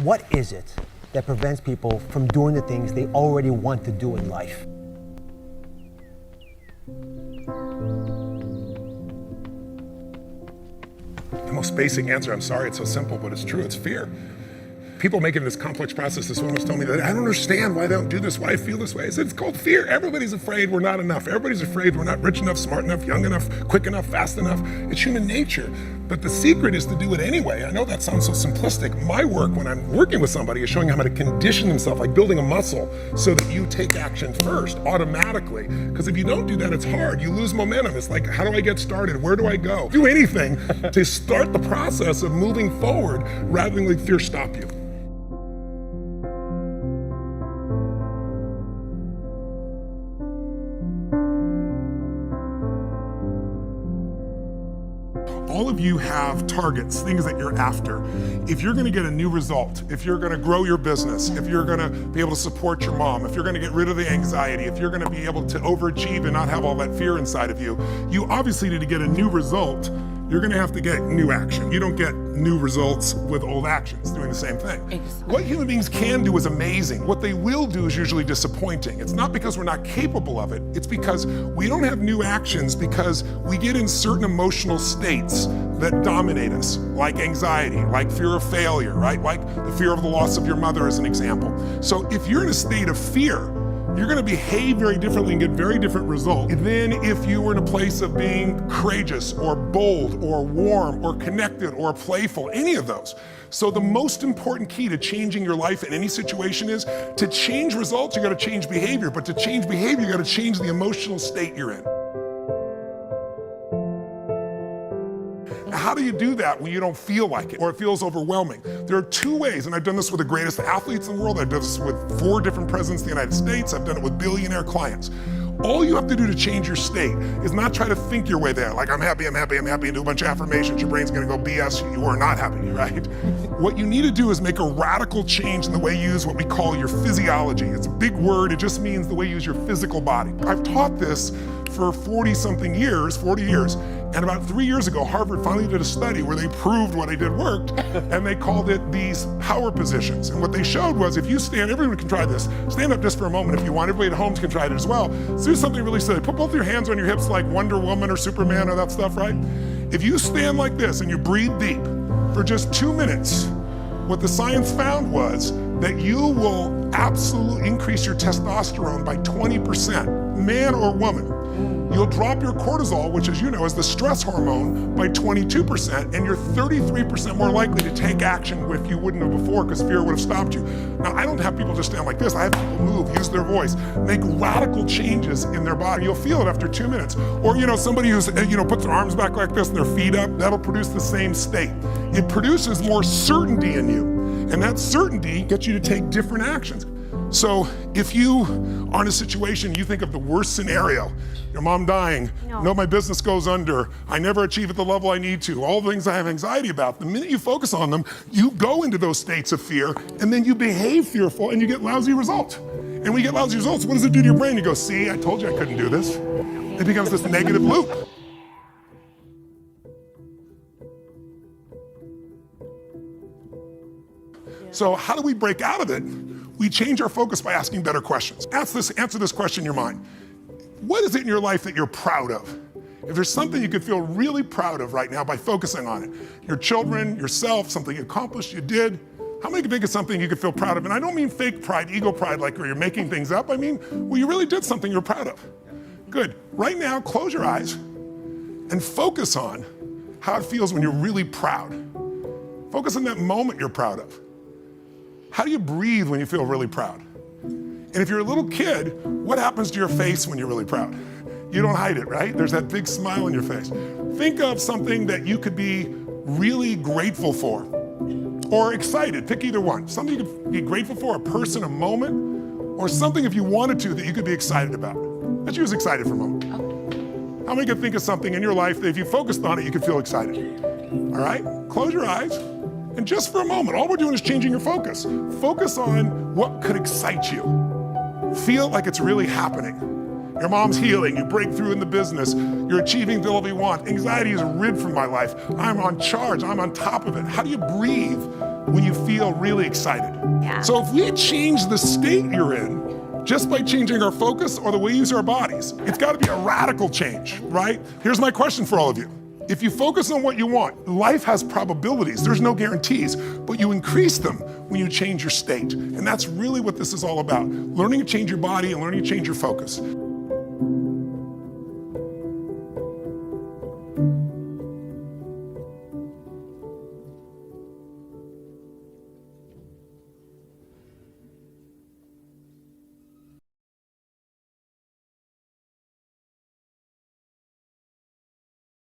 What is it that prevents people from doing the things they already want to do in life? The most basic answer, I'm sorry it's so simple, but it's true, it's fear. People making this complex process, this woman was telling me that I don't understand why they don't do this, why I feel this way. I said, it's called fear. Everybody's afraid we're not enough. Everybody's afraid we're not rich enough, smart enough, young enough, quick enough, fast enough. It's human nature. But the secret is to do it anyway. I know that sounds so simplistic. My work when I'm working with somebody is showing them how to condition themselves, like building a muscle, so that you take action first, automatically. Because if you don't do that, it's hard. You lose momentum. It's like, how do I get started? Where do I go? Do anything to start the process of moving forward rather than let fear stop you. All of you have targets, things that you're after. If you're gonna get a new result, if you're gonna grow your business, if you're gonna be able to support your mom, if you're gonna get rid of the anxiety, if you're gonna be able to overachieve and not have all that fear inside of you, you obviously need to get a new result. You're gonna have to get new action. You don't get new results with old actions doing the same thing. Exactly. What human beings can do is amazing. What they will do is usually disappointing. It's not because we're not capable of it, it's because we don't have new actions because we get in certain emotional states that dominate us, like anxiety, like fear of failure, right? Like the fear of the loss of your mother as an example. So if you're in a state of fear, you're gonna behave very differently and get very different results than if you were in a place of being courageous or bold or warm or connected or playful, any of those. So the most important key to changing your life in any situation is to change results, you gotta change behavior, but to change behavior, you gotta change the emotional state you're in. How do you do that when you don't feel like it or it feels overwhelming? There are two ways, and I've done this with the greatest athletes in the world. I've done this with 4 different presidents of the United States. I've done it with billionaire clients. All you have to do to change your state is not try to think your way there, like I'm happy, and do a bunch of affirmations. Your brain's gonna go BS, you are not happy, right? What you need to do is make a radical change in the way you use what we call your physiology. It's a big word, it just means the way you use your physical body. I've taught this for 40 years, and about 3 years ago, Harvard finally did a study where they proved what I did worked, and they called it these power positions. And what they showed was if you stand, everyone can try this, stand up just for a moment if you want, everybody at home can try it as well. So do something really silly, put both your hands on your hips like Wonder Woman or Superman or that stuff, right? If you stand like this and you breathe deep for just 2 minutes, what the science found was that you will absolutely increase your testosterone by 20%, man or woman. You'll drop your cortisol, which as you know is the stress hormone, by 22%, and you're 33% more likely to take action if you wouldn't have before because fear would have stopped you. Now, I don't have people just stand like this. I have people move, use their voice, make radical changes in their body. You'll feel it after 2 minutes. Or, somebody who's, puts their arms back like this and their feet up, that'll produce the same state. It produces more certainty in you, and that certainty gets you to take different actions. So if you are in a situation, you think of the worst scenario, your mom dying, no, my business goes under, I never achieve at the level I need to, all the things I have anxiety about, the minute you focus on them, you go into those states of fear, and then you behave fearful, and you get lousy results. And when you get lousy results, what does it do to your brain? You go, see, I told you I couldn't do this. It becomes this negative loop. So how do we break out of it? We change our focus by asking better questions. Answer this question in your mind. What is it in your life that you're proud of? If there's something you could feel really proud of right now by focusing on it, your children, yourself, something you accomplished, you did, how many can think of something you could feel proud of? And I don't mean fake pride, ego pride, like where you're making things up. I mean, well, you really did something you're proud of. Good. Right now, close your eyes and focus on how it feels when you're really proud. Focus on that moment you're proud of. How do you breathe when you feel really proud? And if you're a little kid, what happens to your face when you're really proud? You don't hide it, right? There's that big smile on your face. Think of something that you could be really grateful for or excited, pick either one. Something you could be grateful for, a person, a moment, or something if you wanted to that you could be excited about. Let's use excited for a moment. How many can think of something in your life that if you focused on it, you could feel excited? All right, close your eyes. And just for a moment, all we're doing is changing your focus. Focus on what could excite you. Feel like it's really happening. Your mom's healing, you break through in the business, you're achieving the level you want. Anxiety is rid from my life. I'm on charge, I'm on top of it. How do you breathe when you feel really excited. Yeah. So if we change the state you're in, just by changing our focus or the way we use our bodies, it's got to be a radical change, right? Here's my question for all of you. If you focus on what you want, life has probabilities, there's no guarantees, but you increase them when you change your state. And that's really what this is all about. Learning to change your body and learning to change your focus.